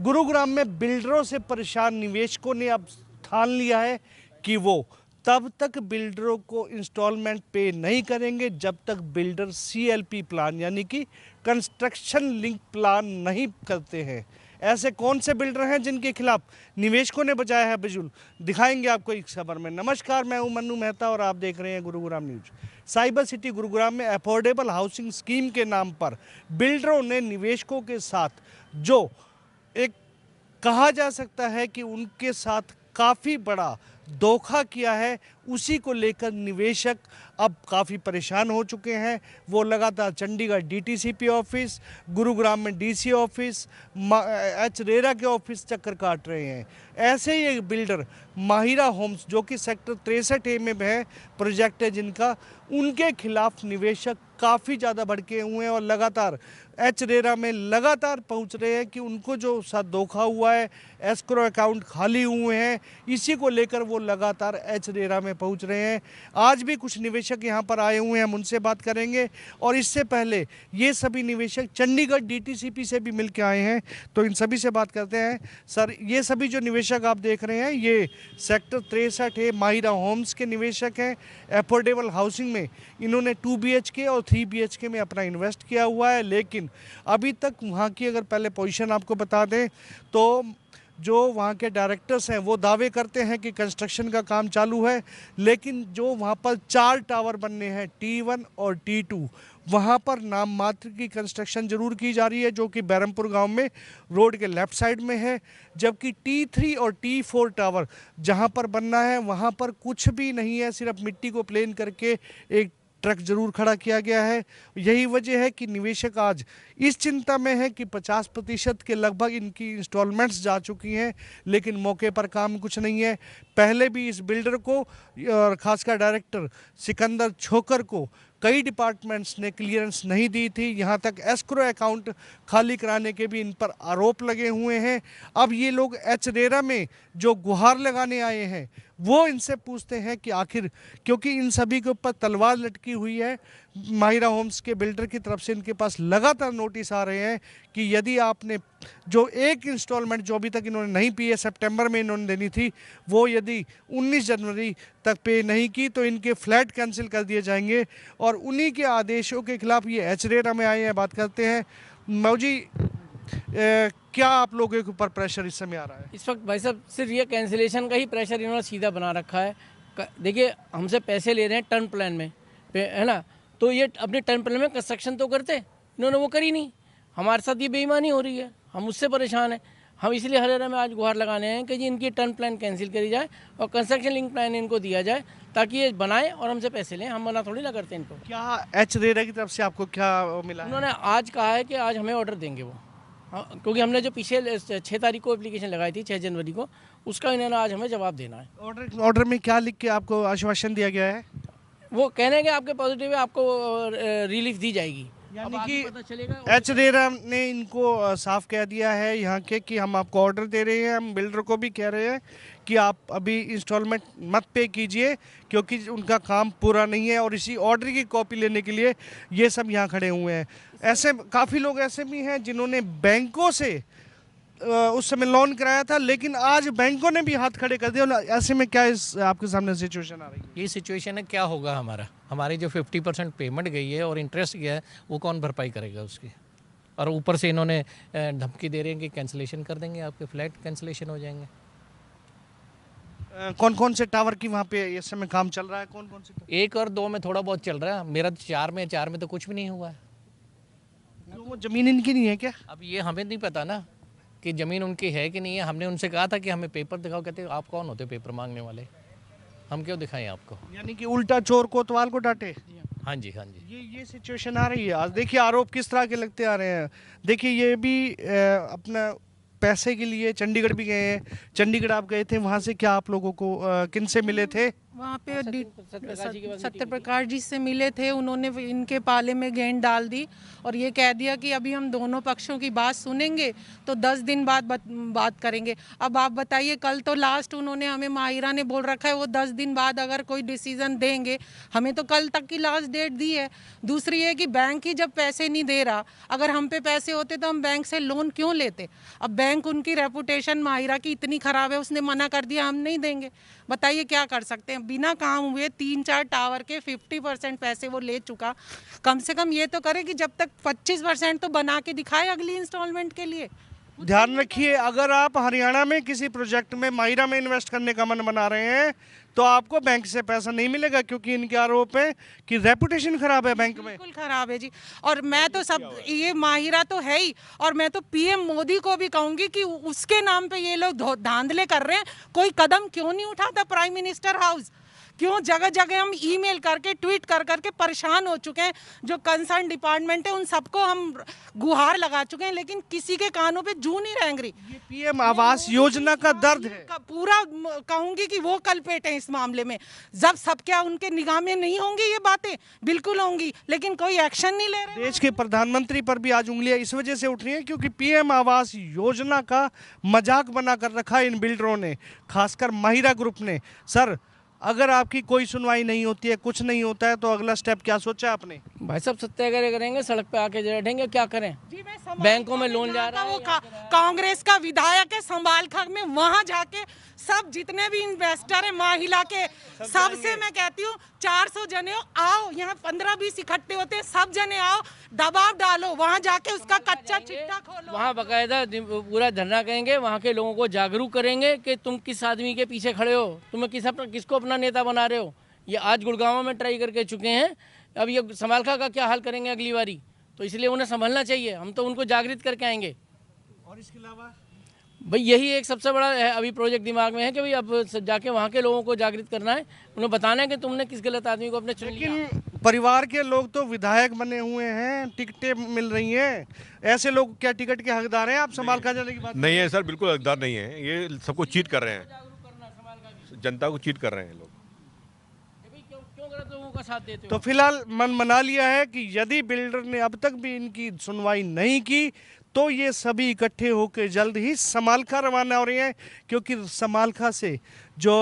गुरुग्राम में बिल्डरों से परेशान निवेशकों ने अब ठान लिया है कि वो तब तक बिल्डरों को इंस्टॉलमेंट पे नहीं करेंगे जब तक बिल्डर सीएलपी प्लान यानी कि कंस्ट्रक्शन लिंक प्लान नहीं करते हैं। ऐसे कौन से बिल्डर हैं जिनके खिलाफ निवेशकों ने बजाया है बिजुल, दिखाएंगे आपको इस खबर में। नमस्कार, मैं हूं मन्नू मेहता और आप देख रहे हैं Gurugram news. Cyber city Gurugram में अफोर्डेबल हाउसिंग स्कीम के नाम पर बिल्डरों ने निवेशकों के साथ जो एक कहा जा सकता है कि उनके साथ काफ़ी बड़ा धोखा किया है, उसी को लेकर निवेशक अब काफ़ी परेशान हो चुके हैं। वो लगातार चंडीगढ़ डीटीसीपी ऑफिस, गुरुग्राम में डीसी ऑफिस, एच रेरा के ऑफिस चक्कर काट रहे हैं। ऐसे ही एक बिल्डर माहिरा होम्स जो कि सेक्टर 63A में है प्रोजेक्ट है जिनका, उनके खिलाफ निवेशक काफ़ी ज़्यादा भड़के हुए हैं और लगातार एच रेरा में लगातार पहुंच रहे हैं कि उनको जो साथ धोखा हुआ है, एस्क्रो अकाउंट खाली हुए हैं, इसी को लेकर वो लगातार एच रेरा में पहुंच रहे हैं। आज भी कुछ निवेशक यहां पर आए हुए हैं, हम उनसे बात करेंगे। और इससे पहले ये सभी निवेशक चंडीगढ़ डीटीसीपी से भी मिल के आए हैं, तो इन सभी से बात करते हैं। सर, ये सभी जो निवेशक आप देख रहे हैं ये सेक्टर 63A माहिरा होम्स के निवेशक हैं। अफोर्डेबल हाउसिंग में इन्होंने 2 BHK और 3 BHK में अपना इन्वेस्ट किया हुआ है, लेकिन अभी तक वहाँ की अगर पहले पोजीशन आपको बता दें तो जो वहाँ के डायरेक्टर्स हैं वो दावे करते हैं कि कंस्ट्रक्शन का काम चालू है, लेकिन जो वहाँ पर 4 टावर बनने हैं T1 और T2, वहाँ पर नाम मात्र की कंस्ट्रक्शन जरूर की जा रही है जो कि बैरमपुर गांव में रोड के लेफ्ट साइड में है, जबकि T3 और T4 टावर जहाँ पर बनना है वहाँ पर कुछ भी नहीं है, सिर्फ मिट्टी को प्लेन करके एक ट्रक जरूर खड़ा किया गया है। यही वजह है कि निवेशक आज इस चिंता में है कि 50% के लगभग इनकी इंस्टॉलमेंट्स जा चुकी हैं, लेकिन मौके पर काम कुछ नहीं है। पहले भी इस बिल्डर को और खासकर डायरेक्टर सिकंदर छोकर को कई डिपार्टमेंट्स ने क्लियरेंस नहीं दी थी, यहाँ तक एस्क्रो अकाउंट खाली कराने के भी इन पर आरोप लगे हुए हैं। अब ये लोग एच रेरा में जो गुहार लगाने आए हैं वो इनसे पूछते हैं कि आखिर, क्योंकि इन सभी के ऊपर तलवार लटकी हुई है। माहिरा होम्स के बिल्डर की तरफ से इनके पास लगातार नोटिस आ रहे हैं कि यदि आपने जो एक इंस्टॉलमेंट जो अभी तक इन्होंने नहीं पी है, सितंबर में इन्होंने देनी थी, वो यदि 19 जनवरी तक पे नहीं की तो इनके फ्लैट कैंसिल कर दिए जाएंगे। और उन्हीं के आदेशों के खिलाफ ये एच रेरा में आए हैं। बात करते हैं मौजी, क्या आप लोगों के ऊपर प्रेशर इस समय आ रहा है? इस वक्त भाई साहब सिर्फ ये कैंसिलेशन का ही प्रेशर इन्होंने सीधा बना रखा है। देखिए, हमसे पैसे ले रहे हैं टर्न प्लान में, है ना, तो ये अपने टर्न प्लान में कंस्ट्रक्शन तो करते, इन्होंने वो करी नहीं। हमारे साथ ये बेईमानी हो रही है, हम उससे परेशान हैं। हम इसलिए हरियाणा में आज गुहार लगाने हैं कि जी इनकी टर्न प्लान कैंसिल करी जाए और कंस्ट्रक्शन लिंक प्लान इनको दिया जाए ताकि ये बनाएं और हमसे पैसे लें। हम मना थोड़ी ना करते इनको। क्या एच रेरा की तरफ से आपको क्या मिला है? उन्होंने आज कहा है कि आज हमें ऑर्डर देंगे वो, हाँ, क्योंकि हमने जो पीछे 6 तारीख को एप्लीकेशन लगाई थी, 6 जनवरी को, उसका इन्होंने आज हमें जवाब देना है। ऑर्डर में क्या लिख के आपको आश्वासन दिया गया है? वो कहने हैं कि आपके पॉजिटिव है, आपको रिलीफ दी जाएगी। यानी कि पता चलेगा। एच रेरा ने इनको साफ कह दिया है यहाँ के कि हम आपको ऑर्डर दे रहे हैं। हम बिल्डर को भी कह रहे हैं कि आप अभी इंस्टॉलमेंट मत पे कीजिए क्योंकि उनका काम पूरा नहीं है, और इसी ऑर्डर की कॉपी लेने के लिए ये सब यहाँ खड़े हुए हैं। ऐसे काफ़ी लोग ऐसे भी हैं जिन्होंने बैंकों से उस समय लोन कराया था, लेकिन आज बैंकों ने भी हाथ खड़े कर दिए। ऐसे में क्या इस आपके सामने सिचुएशन आ रही है? ये सिचुएशन है, क्या होगा हमारी जो 50% पेमेंट गई है और इंटरेस्ट गया है वो कौन भरपाई करेगा उसकी? और ऊपर से इन्होंने धमकी दे रहे हैं कि कैंसिलेशन कर देंगे, आपके फ्लैट कैंसिलेशन हो जाएंगे। कौन कौन से टावर की वहाँ पे इस समय काम चल रहा है? कौन कौन से? 1 और 2 में थोड़ा बहुत चल रहा है, मेरा 4 में तो कुछ भी नहीं हुआ है। तो वो ज़मीन इनकी नहीं है क्या? अब ये हमें नहीं पता ना कि ज़मीन उनकी है कि नहीं है। हमने उनसे कहा था कि हमें पेपर दिखाओ, कहते आप कौन होते पेपर मांगने वाले, हम क्यों दिखाएं आपको? यानी कि उल्टा चोर कोतवाल को डांटे। हाँ जी, हाँ जी, ये सिचुएशन आ रही है आज। देखिए आरोप किस तरह के लगते आ रहे हैं। देखिए ये भी अपना पैसे के लिए चंडीगढ़ भी गए हैं। चंडीगढ़ आप गए थे, वहाँ से क्या आप लोगों को किन से मिले थे? वहाँ पे सत्यप्रकाश जी के पास सत्य प्रकाश जी से मिले थे, उन्होंने इनके पाले में गेंद डाल दी और ये कह दिया कि अभी हम दोनों पक्षों की बात सुनेंगे तो 10 दिन बाद बात करेंगे। अब आप बताइए, कल तो लास्ट उन्होंने हमें माहिरा ने बोल रखा है वो 10 दिन बाद अगर कोई डिसीजन देंगे, हमें तो कल तक की लास्ट डेट दी है। दूसरी है कि बैंक ही जब पैसे नहीं दे रहा, अगर हम पे पैसे होते तो हम बैंक से लोन क्यों लेते। अब बैंक, उनकी रेपुटेशन माहिरा की इतनी खराब है, उसने मना कर दिया हम नहीं देंगे। बताइए क्या कर सकते हैं। बिना काम हुए 3-4 टावर के 50% पैसे वो ले चुका। कम से कम ये तो करे कि जब तक 25% तो बना के दिखाए अगली इंस्टॉलमेंट के लिए। ध्यान रखिए, अगर आप हरियाणा में किसी प्रोजेक्ट में माहिरा में इन्वेस्ट करने का मन बना रहे हैं तो आपको बैंक से पैसा नहीं मिलेगा, क्योंकि इनके आरोप है कि रेपुटेशन खराब है बैंक में। बिल्कुल खराब है जी। और मैं तो सब, ये माहिरा तो है ही, और मैं तो पीएम मोदी को भी कहूंगी कि उसके नाम पे ये लोग धांधले कर रहे हैं। कोई कदम क्यों नहीं उठाता प्राइम मिनिस्टर हाउस? क्यों जगह जगह हम ईमेल करके, ट्वीट कर करके परेशान हो चुके हैं। जो कंसर्न डिपार्टमेंट है उन सबको हम गुहार लगा चुके हैं, लेकिन किसी के कानों पे जू नहीं रेंग रही। ये पीएम आवास योजना का दर्द है। पूरा कहूंगी कि वो कल्पेट है इस मामले में। जब सब क्या उनके निगाह में नहीं होंगी ये बातें? बिल्कुल होंगी, लेकिन कोई एक्शन नहीं ले रहे। देश के प्रधानमंत्री पर भी आज उंगलियां इस वजह से उठ रही हैं क्योंकि पीएम आवास योजना का मजाक बना कर रखा है इन बिल्डरों ने, खासकर माहिरा ग्रुप ने। सर, अगर आपकी कोई सुनवाई नहीं होती है, कुछ नहीं होता है, तो अगला स्टेप क्या सोचा आपने? भाई साहब सत्याग्रह करेंगे, सड़क पे आके बैठेंगे, क्या करें। बैंकों में लोन जा रहा है। वो कांग्रेस का विधायक है संभाल खाक में, वहां जाके सब जितने भी इन्वेस्टर है महिला के, सबसे मैं कहती हूँ 400 जने आओ, यहाँ 15-20 इकट्ठे होते हैं, सब जने आओ, दबाव डालो, वहाँ जाके उसका कच्चा चिट्ठा खोलो। वहाँ बाकायदा पूरा धरना करेंगे, वहाँ के लोगों को जागरूक करेंगे कि तुम किस आदमी के पीछे खड़े हो, तुम्हें किसको अपना नेता बना रहे हो। ये आज गुड़गांव में ट्राई करके चुके हैं, अब ये समालखा का क्या हाल करेंगे अगली बारी, तो इसलिए उन्हें संभलना चाहिए। हम तो उनको जागृत करके आएंगे। और इसके अलावा भाई यही एक सबसे बड़ा है अभी प्रोजेक्ट दिमाग में है कि भाई अब जाके वहाँ के लोगों को जागृत करना है, उन्हें बताना है कि तुमने किस गलत आदमी को अपने चुन लिया। लेकिन परिवार के लोग तो विधायक बने हुए हैं, टिकटें मिल रही हैं, ऐसे लोग क्या टिकट के हकदार हैं? आप संभाल खा जाने की बात नहीं है सर, बिल्कुल हकदार नहीं है। ये सबको चीट कर रहे हैं, जनता को चीट कर रहे हैं लोग। क्यों गलत लोगों का साथ देते हो? तो फिलहाल मन मना लिया है कि यदि बिल्डर ने अब तक भी इनकी सुनवाई नहीं की तो ये सभी इकट्ठे होकर जल्द ही समालखा रवाना हो रहे हैं, क्योंकि समालखा से जो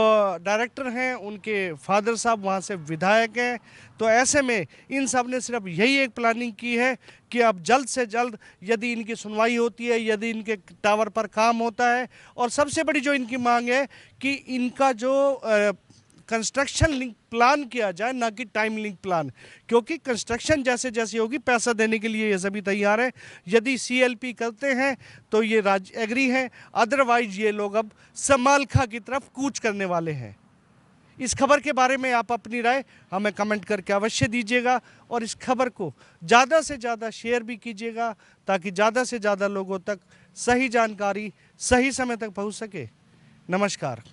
डायरेक्टर हैं उनके फादर साहब वहाँ से विधायक हैं। तो ऐसे में इन सब ने सिर्फ यही एक प्लानिंग की है कि अब जल्द से जल्द यदि इनकी सुनवाई होती है, यदि इनके टावर पर काम होता है, और सबसे बड़ी जो इनकी मांग है कि इनका जो कंस्ट्रक्शन लिंक प्लान किया जाए, ना कि टाइम लिंक प्लान, क्योंकि कंस्ट्रक्शन जैसे जैसे होगी पैसा देने के लिए ये सभी तैयार है। यदि सीएलपी करते हैं तो ये राज्य एग्री हैं, अदरवाइज ये लोग अब समालखा की तरफ कूच करने वाले हैं। इस खबर के बारे में आप अपनी राय हमें कमेंट करके अवश्य दीजिएगा, और इस खबर को ज़्यादा से ज़्यादा शेयर भी कीजिएगा ताकि ज़्यादा से ज़्यादा लोगों तक सही जानकारी सही समय तक पहुँच सके। नमस्कार।